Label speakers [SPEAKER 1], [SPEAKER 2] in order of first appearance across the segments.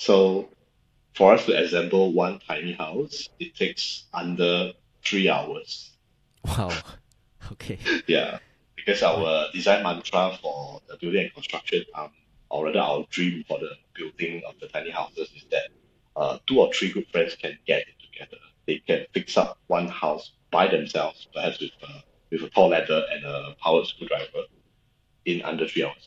[SPEAKER 1] So for us to assemble one tiny house, it takes under 3 hours.
[SPEAKER 2] Wow. Okay.
[SPEAKER 1] Yeah, because
[SPEAKER 2] Right.
[SPEAKER 1] our design mantra for the building and construction, or rather our dream for the building of the tiny houses is that two or three good friends can get it together. They can fix up one house by themselves, perhaps with a tall ladder and a powered screwdriver in under 3 hours.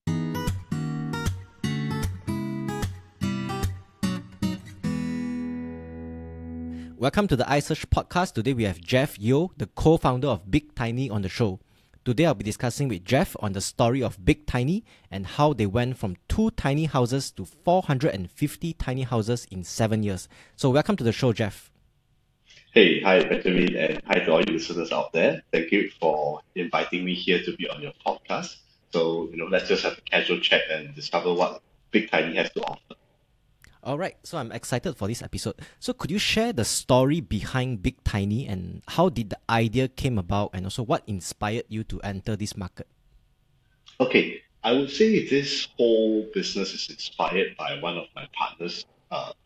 [SPEAKER 2] Welcome to the iSearch podcast. Today we have Jeff Yeo, the co-founder of Big Tiny, on the show. Today I'll be discussing with Jeff on the story of Big Tiny and how they went from 2 tiny houses to 450 tiny houses in 7 years. So welcome to the show, Jeff.
[SPEAKER 1] Hey, hi Benjamin, and hi to all you listeners out there. Thank you for inviting me here to be on your podcast. So, let's just have a casual chat and discover what Big Tiny has to offer.
[SPEAKER 2] All right, so I'm excited for this episode. So could you share the story behind Big Tiny and how did the idea came about and also what inspired you to enter this market?
[SPEAKER 1] Okay, I would say this whole business is inspired by one of my partner's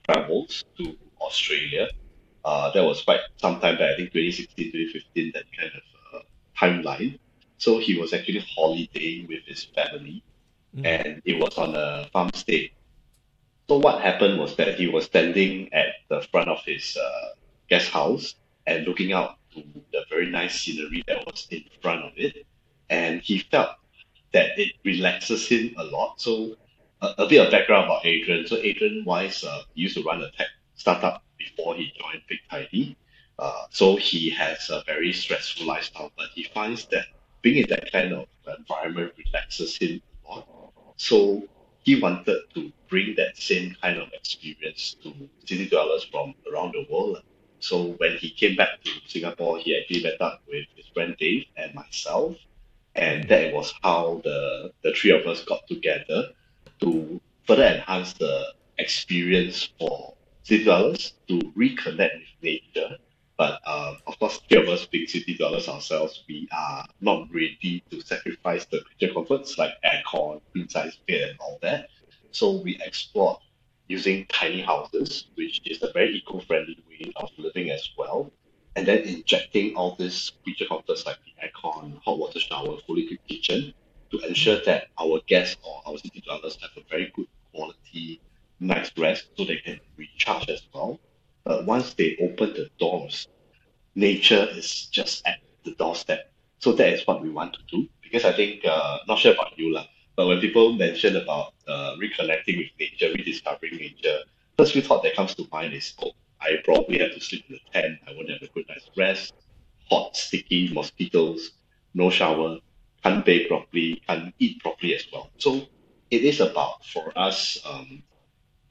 [SPEAKER 1] travels to Australia. That was quite some time back, I think 2016, 2015, that kind of timeline. So he was actually holidaying with his family,
[SPEAKER 2] Mm.
[SPEAKER 1] and it was on a farm stay. So what happened was that he was standing at the front of his guest house and looking out to the very nice scenery that was in front of it, and he felt that it relaxes him a lot. So a bit of background about Adrian. So Adrian Wise used to run a tech startup before he joined Big Tidy. So he has a very stressful lifestyle, but he finds that being in that kind of environment relaxes him a lot. So he wanted to bring that same kind of experience to city dwellers from around the world. So when he came back to Singapore, he actually met up with his friend Dave and myself, and
[SPEAKER 2] Mm.
[SPEAKER 1] that was how the three of us got together to further enhance the experience for city dwellers to reconnect with nature. But of course, three of us being city dwellers ourselves, we are not ready to sacrifice the creature comforts like aircon, queen size bed, and all that. So we explored using tiny houses, which is a very eco-friendly way of living as well, and then injecting all these feature comforts like the aircon, hot water shower, fully cooked kitchen to ensure
[SPEAKER 2] Mm.
[SPEAKER 1] that our guests or our city dwellers have a very good quality night's rest so they can recharge as well. But once they open the doors, nature is just at the doorstep. So that is what we want to do. Because I think, not sure about you, lah, but when people mention about reconnecting with nature, rediscovering nature, first few thought that comes to mind is, oh, I probably have to sleep in a tent. I won't have a good night's rest. Hot, sticky, mosquitoes, no shower, can't bathe properly, can't eat properly as well. So it is about for us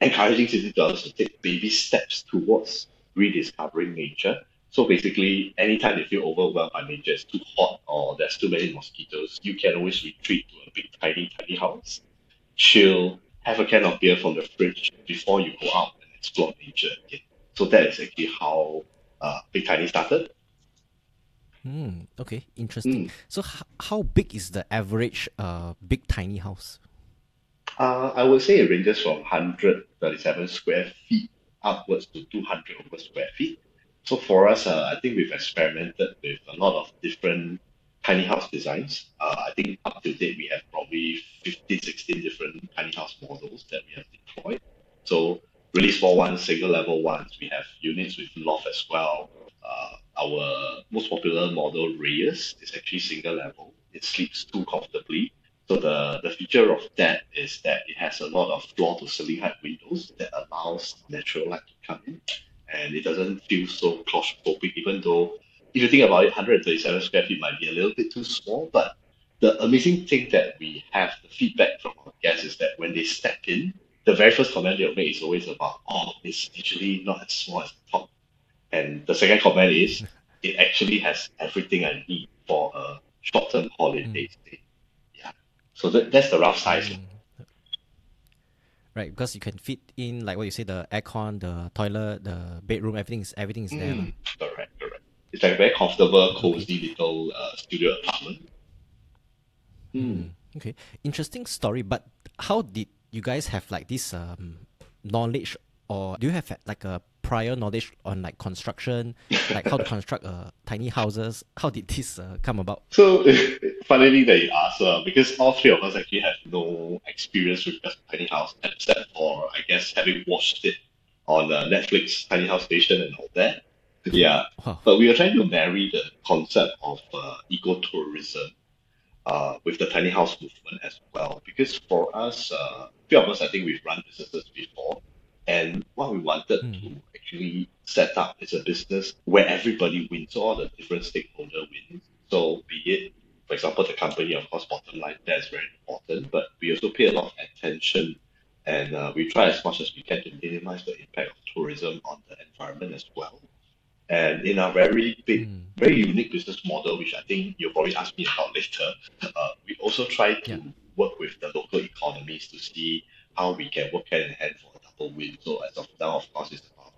[SPEAKER 1] encouraging city dwellers to take baby steps towards rediscovering nature. So basically, anytime they feel overwhelmed by nature, it's too hot or there's too many mosquitoes, you can always retreat to a big, tiny house, chill, have a can of beer from the fridge before you go out and explore nature again. So that is actually how Big Tiny started.
[SPEAKER 2] Okay, interesting.
[SPEAKER 1] Mm.
[SPEAKER 2] So how big is the average Big Tiny house?
[SPEAKER 1] I would say it ranges from 137 square feet upwards to 200 over square feet. So for us, I think we've experimented with a lot of different tiny house designs. I think up to date we have probably 15, 16 different tiny house models that we have deployed. So really small ones, single level ones. We have units with loft as well. Our most popular model, Reyes, is actually single level. It sleeps too comfortably, so the feature of that is that it has a lot of floor to ceiling height windows that allows natural light to come in, and it doesn't feel so claustrophobic. Even though if you think about it, 137 square feet might be a little bit too small, but the amazing thing that we have the feedback from our guests is that when they step in, the very first comment they'll make is always about, oh, it's actually not as small as I thought. And the second comment is, it actually has everything I need for a short-term
[SPEAKER 2] Mm.
[SPEAKER 1] holiday stay. Yeah. So that's the rough size.
[SPEAKER 2] Mm. Right, because you can fit in like what you say, the aircon, the toilet, the bedroom, everything is there, lah.
[SPEAKER 1] Correct, correct. It's like a very comfortable,
[SPEAKER 2] Okay.
[SPEAKER 1] cozy little studio apartment. Hmm.
[SPEAKER 2] Okay. Interesting story, but how did you guys have like this knowledge, or do you have like a prior knowledge on like construction, like how to construct tiny houses? How did this come about?
[SPEAKER 1] So funnily that you ask, because all three of us actually have no experience with just tiny house, except for I guess having watched it on Netflix Tiny House Station and all that. Yeah,
[SPEAKER 2] Wow.
[SPEAKER 1] but we are trying to marry the concept of ecotourism with the tiny house movement as well. Because for us, few of us, I think we've run businesses before, and what we wanted
[SPEAKER 2] Mm.
[SPEAKER 1] to actually set up is a business where everybody wins, so all the different stakeholder wins. So be it, for example, the company, of course, bottom line, that's very important, but we also pay a lot of attention and we try as much as we can to minimize the impact of tourism on the environment as well. And in our very big,
[SPEAKER 2] Mm.
[SPEAKER 1] very unique business model, which I think you'll probably ask me about later, we also try
[SPEAKER 2] Yeah.
[SPEAKER 1] to work with the local economies to see how we can work hand in hand for a double win. So as of now, of course, it's about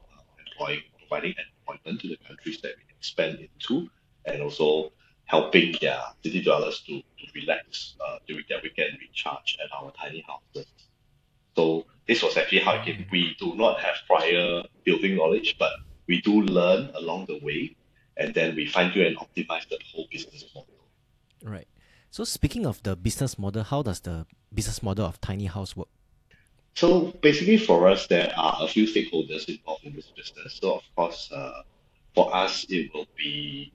[SPEAKER 1] providing employment to the countries that we expand into, and also helping their city dwellers to relax during their weekend recharge at our tiny houses. So this was actually how it came.
[SPEAKER 2] Mm.
[SPEAKER 1] We do not have prior building knowledge, but we do learn along the way, and then we fine tune and optimize the whole business model.
[SPEAKER 2] Right. So speaking of the business model, how does the business model of tiny house work?
[SPEAKER 1] So basically, for us, there are a few stakeholders involved in this business. So of course, for us, it will be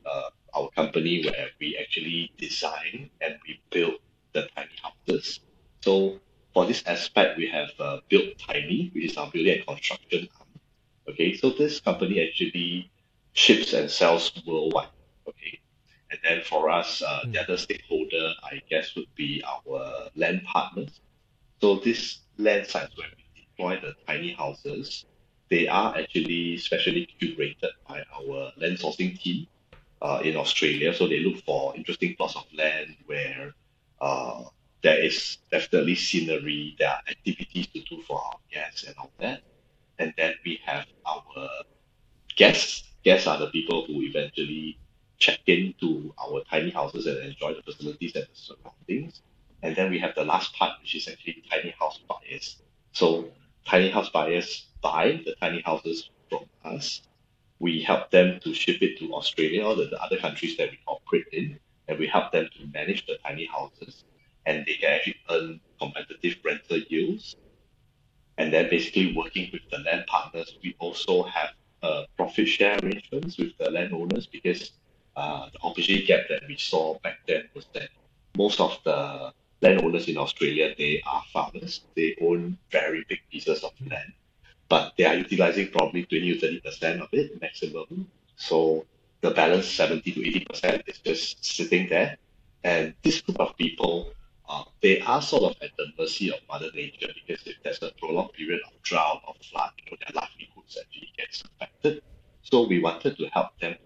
[SPEAKER 1] our company where we actually design and we build the tiny houses. So for this aspect, we have Built Tiny, which is our building and construction arm. Okay, so this company actually ships and sells worldwide. Okay, and then for us, the
[SPEAKER 2] Mm.
[SPEAKER 1] other stakeholder, I guess, would be our land partners. So these land sites where we deploy the tiny houses, they are actually specially curated by our land sourcing team in Australia. So they look for interesting plots of land where uh, there is definitely scenery, there are activities to do for our guests and all that. And then we have our guests. Guests are the people who eventually check into our tiny houses and enjoy the facilities and the surroundings. And then we have the last part, which is actually tiny house buyers. So tiny house buyers buy the tiny houses from us. We help them to ship it to Australia or the other countries that we operate in, and we help them to manage the tiny houses. And they can actually earn competitive rental yields, and then basically working with the land partners, we also have profit share arrangements with the landowners because the opportunity gap that we saw back then was that most of the landowners in Australia, they are farmers. They own very big pieces of land, but they are utilizing probably 20 to 30% of it maximum. So the balance 70 to 80% is just sitting there. And this group of people, they are sort of at the mercy of Mother Nature because if there's a prolonged period of drought or flood, their livelihoods actually gets affected. So we wanted to help them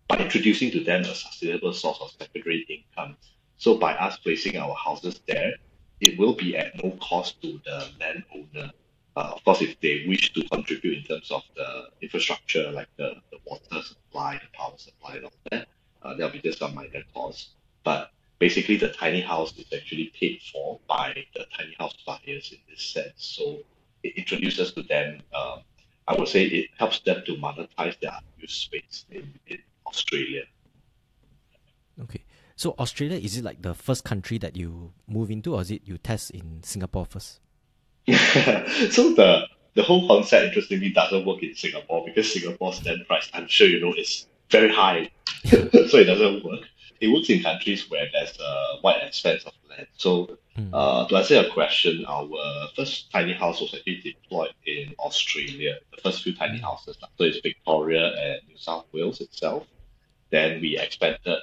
[SPEAKER 1] by introducing to them a sustainable source of secondary income. So by us placing our houses there, it will be at no cost to the landowner. Of course, if they wish to contribute in terms of the infrastructure, like the water supply, the power supply, and all that, there'll be just some minor costs. But basically, the tiny house is actually paid for by the tiny house buyers in this sense. So it introduces to them, I would say it helps them to monetize their unused space in Australia.
[SPEAKER 2] Okay. So Australia, is it like the first country that you move into, or is it you test in Singapore first?
[SPEAKER 1] So the whole concept interestingly doesn't work in Singapore because Singapore's land price, I'm sure you know, is very high. So it doesn't work. It works in countries where there's a wide expanse of land. So
[SPEAKER 2] Mm.
[SPEAKER 1] to answer your question, our first tiny house was actually deployed in Australia, the first few tiny
[SPEAKER 2] Mm.
[SPEAKER 1] houses. So it's Victoria and New South Wales itself. Then we expanded.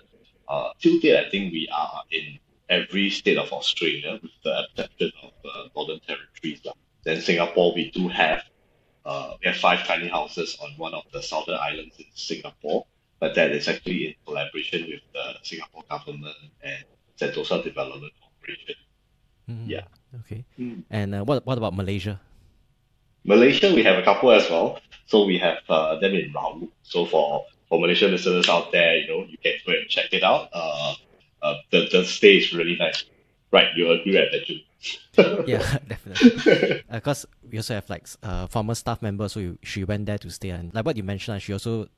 [SPEAKER 1] Till date, I think we are in every state of Australia with the exception of Northern Territories. Lah. Then Singapore, we have five tiny houses on one of the southern islands in Singapore, but that is actually in collaboration with the Singapore government and Sentosa Development Corporation.
[SPEAKER 2] Mm.
[SPEAKER 1] Yeah.
[SPEAKER 2] Okay.
[SPEAKER 1] Mm.
[SPEAKER 2] And what about Malaysia?
[SPEAKER 1] Malaysia, we have a couple as well. So we have them in Raub. So for Malaysian listeners out there, you can go and check it out. The stay is really nice. Right, you agree, right, Benju?
[SPEAKER 2] Yeah, definitely. Because we also have like former staff members, so she went there to stay, and like what you mentioned, she also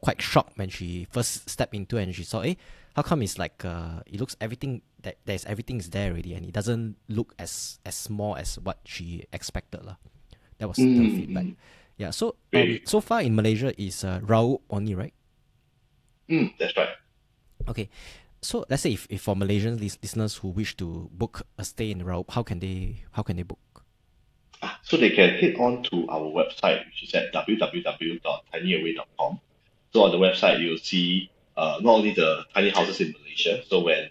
[SPEAKER 2] quite shocked when she first stepped into it and she saw, how come it's like it looks everything that there's everything is there already, and it doesn't look as small as what she expected lah. That was the feedback.
[SPEAKER 1] Mm-hmm.
[SPEAKER 2] Yeah. So
[SPEAKER 1] Great.
[SPEAKER 2] so far in Malaysia is Raub only, right?
[SPEAKER 1] That's right.
[SPEAKER 2] Okay. So let's say if for Malaysian listeners who wish to book a stay in Raub, how can they book?
[SPEAKER 1] So they can head on to our website, which is at www.tinyaway.com. So on the website, you'll see not only the tiny houses in Malaysia. So when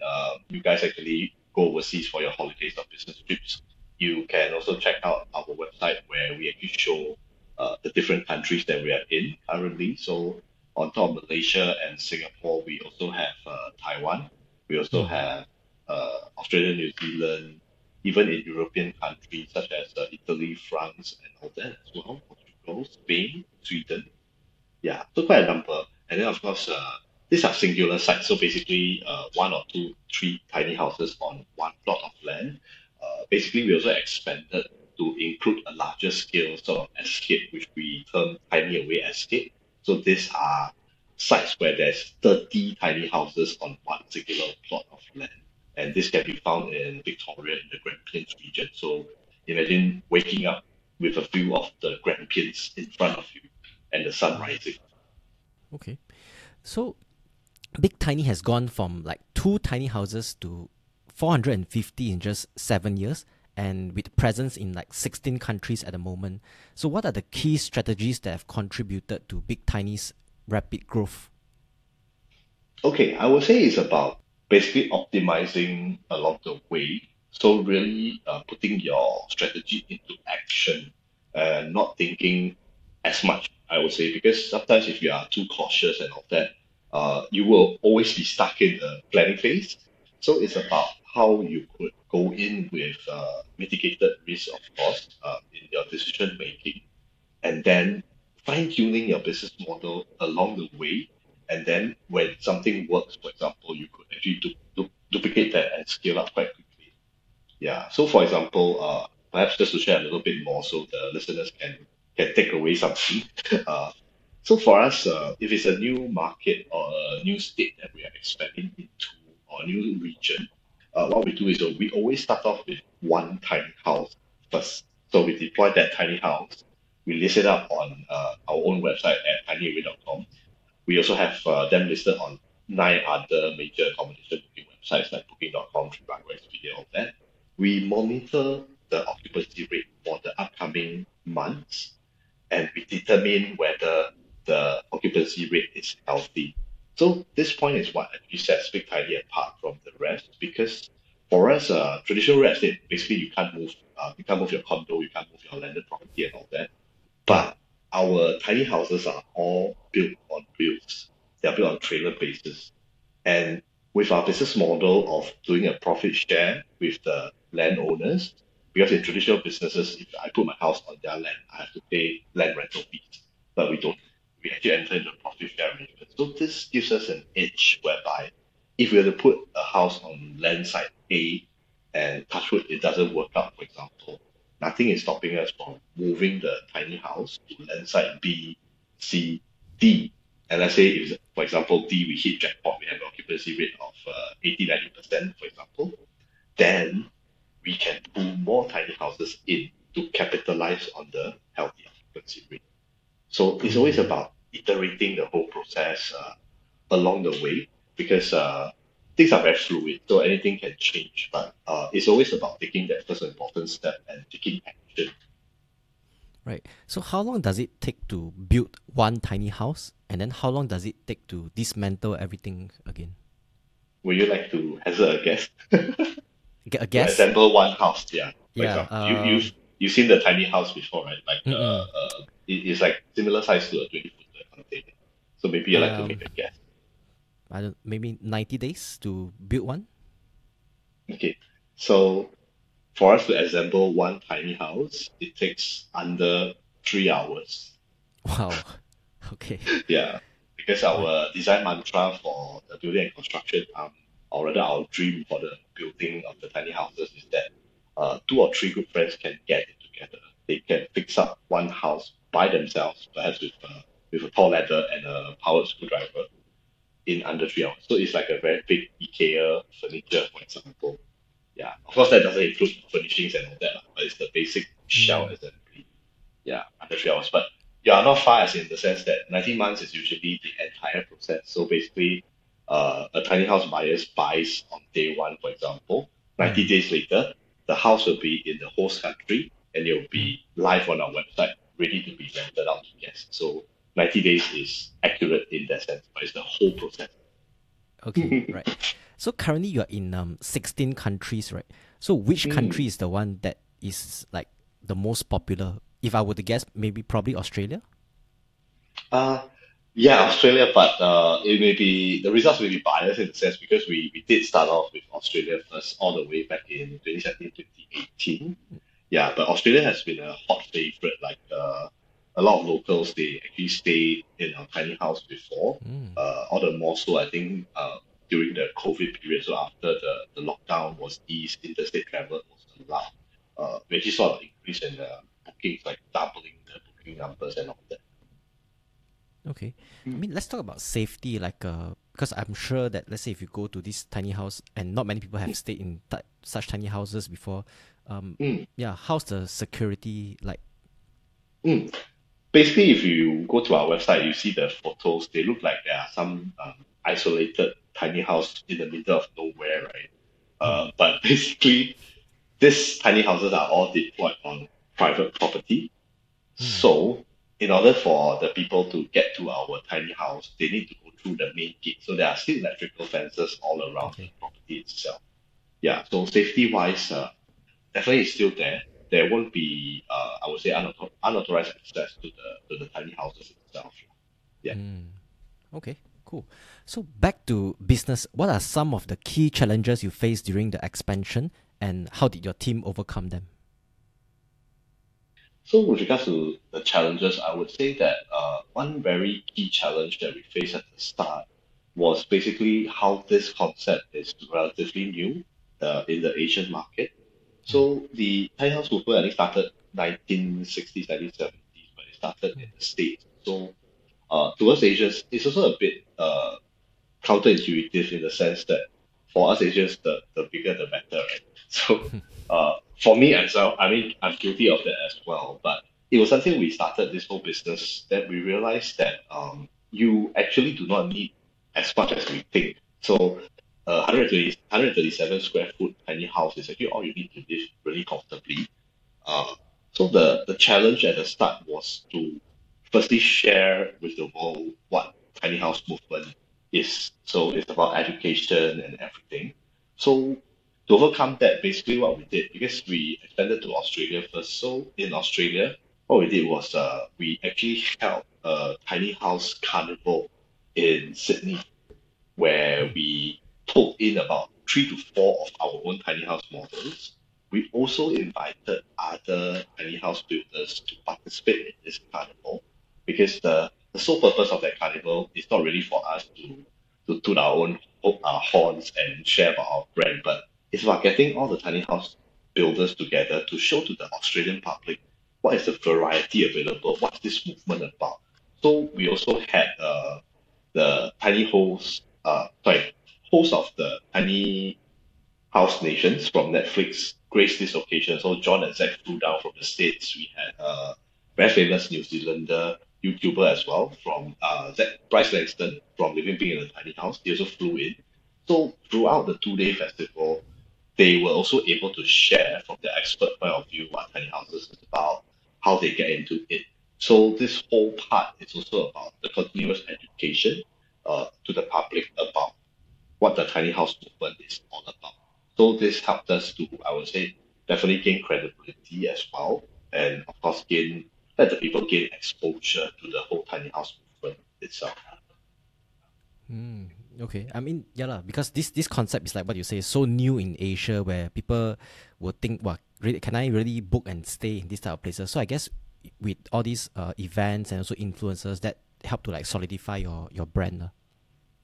[SPEAKER 1] you guys actually go overseas for your holidays or business trips, you can also check out our website where we actually show the different countries that we are in currently. So on top of Malaysia and Singapore, we also have Taiwan. We also
[SPEAKER 2] Mm.
[SPEAKER 1] have Australia, New Zealand, even in European countries such as Italy, France, and all that as well, Portugal, Spain, Sweden. Yeah, so quite a number. And then of course, these are singular sites. So basically, one or two, three tiny houses on one plot of land. Basically, we also expanded to include a larger scale sort of escape, which we term tiny away escape. So these are sites where there's 30 tiny houses on one singular plot of land. And this can be found in Victoria in the Grampians region. So imagine waking up with a view of the Grampians in front of you and the sun
[SPEAKER 2] Wow.
[SPEAKER 1] rising.
[SPEAKER 2] Okay. So Big Tiny has gone from like two tiny houses to 450 in just 7 years, and with presence in like 16 countries at the moment. So what are the key strategies that have contributed to Big Tiny's rapid growth?
[SPEAKER 1] Okay, I would say it's about basically optimizing along the way. So really putting your strategy into action and not thinking as much, I would say, because sometimes if you are too cautious and all that, you will always be stuck in the planning phase. So it's about how you could go in with mitigated risk, of course, in your decision making, and then fine tuning your business model along the way. And then when something works, for example, you could actually duplicate that and scale up quite quickly. Yeah. So for example, perhaps just to share a little bit more so the listeners can take away something. Uh, so for us, if it's a new market or a new state that we are expanding into or a new region, what we do is we always start off with one tiny house first. So we deploy that tiny house. We list it up on our own website at tinyaway.com. We also have them listed on nine other major accommodation booking websites like booking.com, TripAdvisor, Expedia, all that. We monitor the occupancy rate for the upcoming months and we determine whether the occupancy rate is healthy. So this point is what actually sets Big Tidy apart from the rest because for us, traditional real estate, basically you can't move your condo, you can't move your landed property and all that.
[SPEAKER 2] Yeah.
[SPEAKER 1] But our tiny houses are all built on wheels. They're built on trailer bases. And with our business model of doing a profit share with the landowners, because in traditional businesses, if I put my house on their land, I have to pay land rental fees. But we don't. We actually enter into a profit share arrangement. So this gives us an edge whereby if we were to put a house on land site A and touch wood, it doesn't work out, for example, nothing is stopping us from moving the tiny house to land site B, C, D. And let's say, if, for example, D, we hit jackpot, we have an occupancy rate of 80, 90%, for example, then we can pull more tiny houses in to capitalize on the healthy occupancy rate. So it's always
[SPEAKER 2] Mm.
[SPEAKER 1] about iterating the whole process along the way because things are very fluid, so anything can change. But it's always about taking that first important step and taking action.
[SPEAKER 2] Right. So how long does it take to build one tiny house, and then how long does it take to dismantle everything again?
[SPEAKER 1] Would you like to hazard a guess
[SPEAKER 2] Get a
[SPEAKER 1] to
[SPEAKER 2] guess?
[SPEAKER 1] assemble one house? Yeah, for
[SPEAKER 2] Yeah.
[SPEAKER 1] example, you've seen the tiny house before, right? Like
[SPEAKER 2] Mm-mm.
[SPEAKER 1] it's like similar size to a 20-footer container. So maybe you like to
[SPEAKER 2] Um.
[SPEAKER 1] make a guess.
[SPEAKER 2] I don't. Maybe 90 days to build one.
[SPEAKER 1] Okay, so for us to assemble one tiny house, it takes under 3 hours.
[SPEAKER 2] Wow. Okay.
[SPEAKER 1] Yeah, because
[SPEAKER 2] Right.
[SPEAKER 1] our design mantra for the building and construction, or rather our dream for the building of the tiny houses is that two or three good friends can get it together. They can fix up one house by themselves, perhaps with a tall ladder and a powered screwdriver in under 3 hours. So it's like a very big IKEA furniture, for example. Yeah, of course that doesn't include furnishings and all that, lah, but it's the basic shell
[SPEAKER 2] Mm.
[SPEAKER 1] assembly. Yeah, under 3 hours. But you are not far as in the sense that 19 months is usually the entire process. So basically, a tiny house buyers buys on day one, for example. 90
[SPEAKER 2] Mm.
[SPEAKER 1] days later, the house will be in the host country and it will
[SPEAKER 2] Mm.
[SPEAKER 1] be live on our website, ready to be rented out to guests. So 90 days is accurate in that sense, but it's the whole process.
[SPEAKER 2] Okay, right. So currently you're in 16 countries, right? So which country
[SPEAKER 1] Mm.
[SPEAKER 2] is the one that is like the most popular? If I were to guess, maybe probably Australia.
[SPEAKER 1] Uh, yeah, Australia, but it may be the results may be biased in the sense because we did start off with Australia first, all the way back in 2017, 2018. Yeah, but Australia has been a hot favorite. Like a lot of locals, they actually stayed in our tiny house before.
[SPEAKER 2] Mm.
[SPEAKER 1] All the more so, I think, during the COVID period. So after the lockdown was eased, interstate travel was allowed. We actually saw an increase in bookings, like doubling the booking numbers and all that.
[SPEAKER 2] Okay. I mean, let's talk about safety. Like, because I'm sure that let's say if you go to this tiny house, and not many people have stayed in such tiny houses before.
[SPEAKER 1] Mm,
[SPEAKER 2] Yeah. How's the security like?
[SPEAKER 1] mm. Basically, if you go to our website, you see the photos. They look like there are some isolated tiny house in the middle of nowhere, right?
[SPEAKER 2] Mm.
[SPEAKER 1] But basically, these tiny houses are all deployed on private property.
[SPEAKER 2] Mm.
[SPEAKER 1] So, in order for the people to get to our tiny house, they need to go through the main gate. So there are still electrical fences all around the
[SPEAKER 2] Okay.
[SPEAKER 1] property itself. Yeah. So safety-wise, definitely it's still there. There won't be, I would say, unauthorized access to the tiny houses itself. Yeah.
[SPEAKER 2] Mm. Okay. Cool. So back to business. What are some of the key challenges you faced during the expansion, and how did your team overcome them?
[SPEAKER 1] So with regards to the challenges, I would say that one very key challenge that we faced at the start was basically how this concept is relatively new in the Asian market.
[SPEAKER 2] Mm.
[SPEAKER 1] So the tiny house movement I think started 1960s, 1970s, but it started in
[SPEAKER 2] Mm.
[SPEAKER 1] the States. So towards Asians, it's also a bit counterintuitive in the sense that for us Asians, the bigger the better, right? So for me as well, I mean, I'm guilty of that as well. But it was something we started this whole business that we realized that you actually do not need as much as we think. So 137 square foot tiny house is actually all you need to live really comfortably. Uh, so the challenge at the start was to firstly share with the world what tiny house movement is. So it's about education and everything. So to overcome that, basically what we did, because we expanded to Australia first. So in Australia, what we did was we actually held a tiny house carnival in Sydney where
[SPEAKER 2] Mm.
[SPEAKER 1] we pulled in about 3 to 4 of our own tiny house models. We also invited other tiny house builders to participate in this carnival because the sole purpose of that carnival is not really for us to toot our own horns and share about our brand, but it's about getting all the tiny house builders together to show to the Australian public what is the variety available, what's this movement about. So we also had the tiny host of the tiny house nations from Netflix graced this occasion. So John and Zach flew down from the States. We had a very famous New Zealander YouTuber as well from Bryce Langston from Living Being in a Tiny House. He also flew in. So throughout the 2 day festival, they were also able to share from their expert point of view what tiny houses is about, how they get into it. So this whole part is also about the continuous education to the public about what the tiny house movement is all about. So this helped us to, I would say, definitely gain credibility as well, and of course let the people gain exposure to the whole tiny house movement itself.
[SPEAKER 2] Mm. Okay. I mean, yeah lah, because this concept is like what you say, so new in Asia where people will think, well, really, can I really book and stay in this type of places? So I guess with all these events and also influencers that help to like solidify your brand.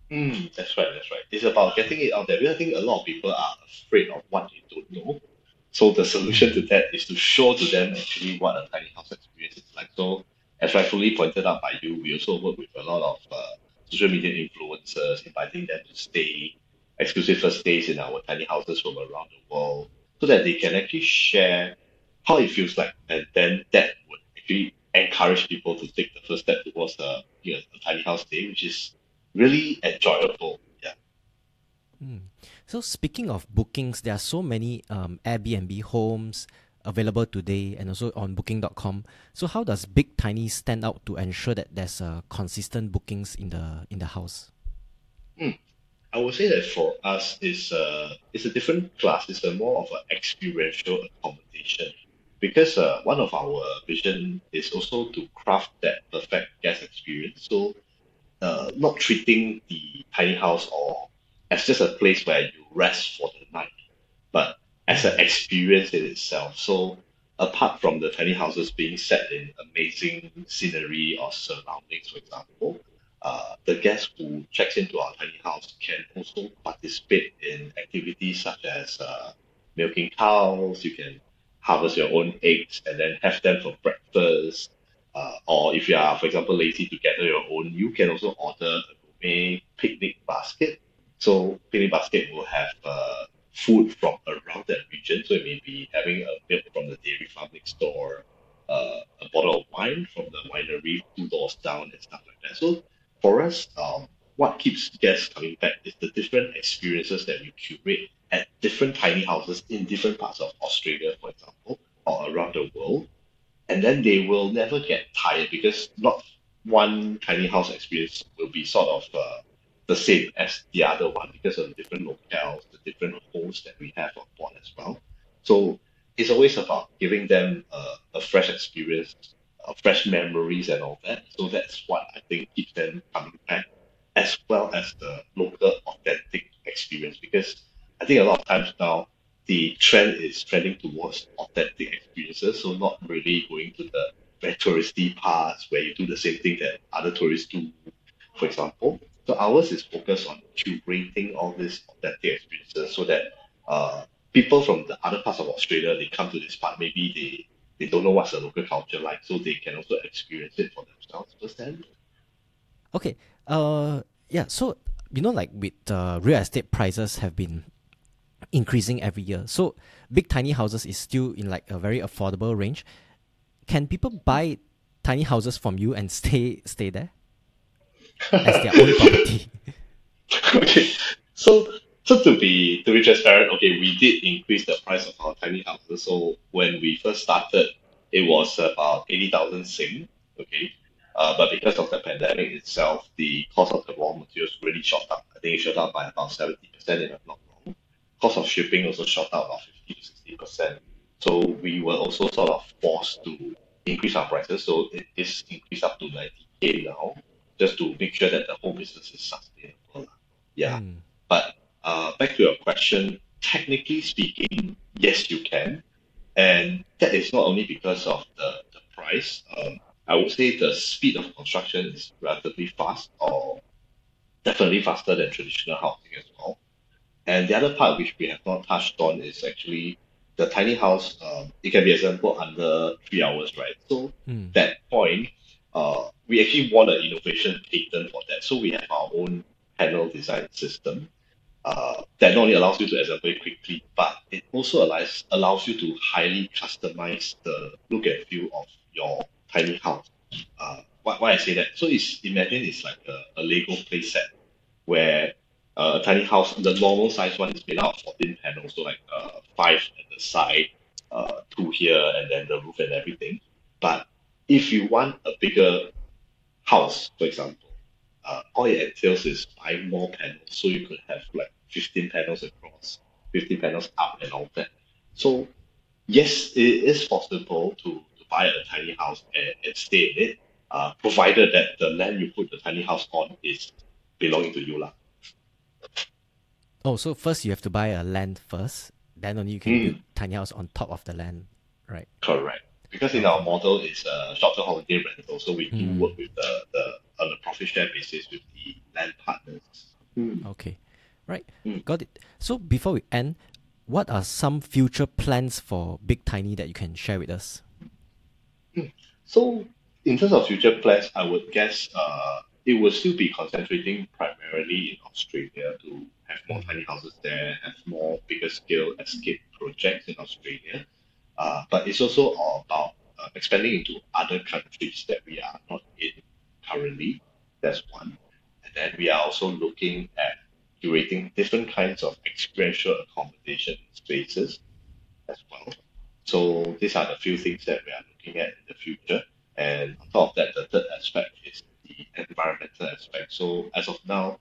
[SPEAKER 1] That's right. That's right. It's about getting it out there. Because I think a lot of people are afraid of what they don't know. So the solution to
[SPEAKER 2] Mm.
[SPEAKER 1] that is to show to them actually what a tiny house experience is like. So as rightfully pointed out by you, we also work with a lot of social media influencers, inviting them to stay exclusive first stays in our tiny houses from around the world, so that they can actually share how it feels like, and then that would actually encourage people to take the first step towards a tiny house stay, which is really enjoyable. Yeah.
[SPEAKER 2] Mm. So speaking of bookings, there are so many Airbnb homes available today and also on booking.com. So how does Big Tiny stand out to ensure that there's consistent bookings in the house?
[SPEAKER 1] Hmm. I would say that for us, it's a different class. It's a more of an experiential accommodation, because one of our vision is also to craft that perfect guest experience. So not treating the tiny house or as just a place where you rest for the night, but as an
[SPEAKER 2] Mm.
[SPEAKER 1] experience in itself. So apart from the tiny houses being set in amazing scenery or surroundings, for example, the guest who checks into our tiny house can also participate in activities such as milking cows. You can harvest your own eggs and then have them for breakfast. Or if you are, for example, lazy to gather your own, you can also order a gourmet picnic basket. So picnic basket will have food from around that region. So it may be having a milk from the dairy farm next door, a bottle of wine from the winery 2 doors down, and stuff like that. So for us, what keeps guests coming back is the different experiences that we curate at different tiny houses in different parts of Australia, for example, or around the world, and then they will never get tired, because not one tiny house experience will be sort of the same as the other one, because of the different locales, the different hosts that we have on board as well. So it's always about giving them a fresh experience, fresh memories, and all that. So that's what I think keeps them coming back, as well as the local authentic experience. Because I think a lot of times now the trend is trending towards authentic experiences, so not really going to the very touristy parts where you do the same thing that other tourists do, for example. So ours is focused on curating all these authentic experiences, so that people from the other parts of Australia, they come to this part, maybe they don't know what's the local culture like, so they can also experience it for themselves firsthand.
[SPEAKER 2] Okay. Yeah. So like with real estate prices have been increasing every year. So big tiny houses is still in like a very affordable range. Can people buy tiny houses from you and stay there as their own property?
[SPEAKER 1] Okay, so to be transparent, okay, we did increase the price of our tiny houses. So when we first started, it was about 80,000 Sing, okay, but because of the pandemic itself, the cost of the raw materials really shot up. I think it shot up by about 70%, if I'm not wrong. Cost of shipping also shot up about 50 to 60%. So we were also sort of forced to increase our prices. So it is increased up to 90K now, just to make sure that the whole business is sustainable. Yeah.
[SPEAKER 2] Mm.
[SPEAKER 1] But back to your question, technically speaking, yes, you can. And that is not only because of the price. I would say the speed of construction is relatively fast, or definitely faster than traditional housing as well. And the other part which we have not touched on is actually the tiny house. It can be example under 3 hours, right? So
[SPEAKER 2] Mm.
[SPEAKER 1] that point, we actually won an innovation patent for that. So we have our own panel design system that not only allows you to assemble it quickly, but it also allows you to highly customize the look and feel of your tiny house. Why I say that? So imagine it's like a Lego play set where a tiny house, the normal size one is made out of 14 panels, so like five at the side, two here, and then the roof and everything. But if you want a bigger house, for example, all it entails is 5 more panels, so you could have like 15 panels across, 15 panels up, and all that. So yes, it is possible to buy a tiny house and stay in it, provided that the land you put the tiny house on is belonging to you, lah.
[SPEAKER 2] Oh, so first you have to buy a land first, then only you can build
[SPEAKER 1] Mm,
[SPEAKER 2] tiny house on top of the land, right?
[SPEAKER 1] correct. Because in our
[SPEAKER 2] Okay.
[SPEAKER 1] model, it's a short-term holiday rental, so we do
[SPEAKER 2] Mm.
[SPEAKER 1] work with the on a profit share basis with the land partners. Mm,
[SPEAKER 2] Okay. Right.
[SPEAKER 1] mm.
[SPEAKER 2] Got it. So before we end, what are some future plans for Big Tiny that you can share with us?
[SPEAKER 1] So in terms of future plans, I would guess it will still be concentrating primarily in Australia to have more
[SPEAKER 2] Mm.
[SPEAKER 1] tiny houses there, have more bigger scale escape projects in Australia. But it's also all about expanding into other countries that we are not in currently. That's one. And then we are also looking at curating different kinds of experiential accommodation spaces as well. So these are the few things that we are looking at in the future. And on top of that, the third aspect is the environmental aspect. So as of now,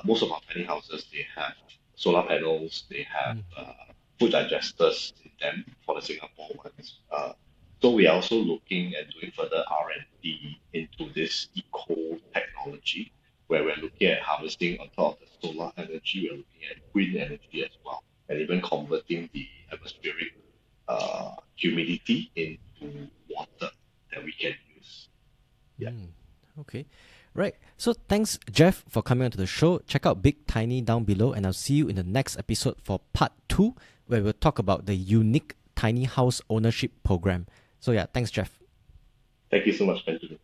[SPEAKER 1] most of our tiny houses, they have solar panels, they have
[SPEAKER 2] Mm.
[SPEAKER 1] food digesters in them for the Singapore ones. So we are also looking at doing further R&D into this eco technology, where we're looking at harvesting on top of the solar energy, we're looking at green energy as well, and even converting the atmospheric humidity into water that we can use. Yeah.
[SPEAKER 2] Mm. Okay. Right. So thanks, Jeff, for coming onto the show. Check out Big Tiny down below, and I'll see you in the next episode for part 2, where we'll talk about the unique tiny house ownership program. So yeah, thanks, Jeff.
[SPEAKER 1] Thank you so much, Benjamin.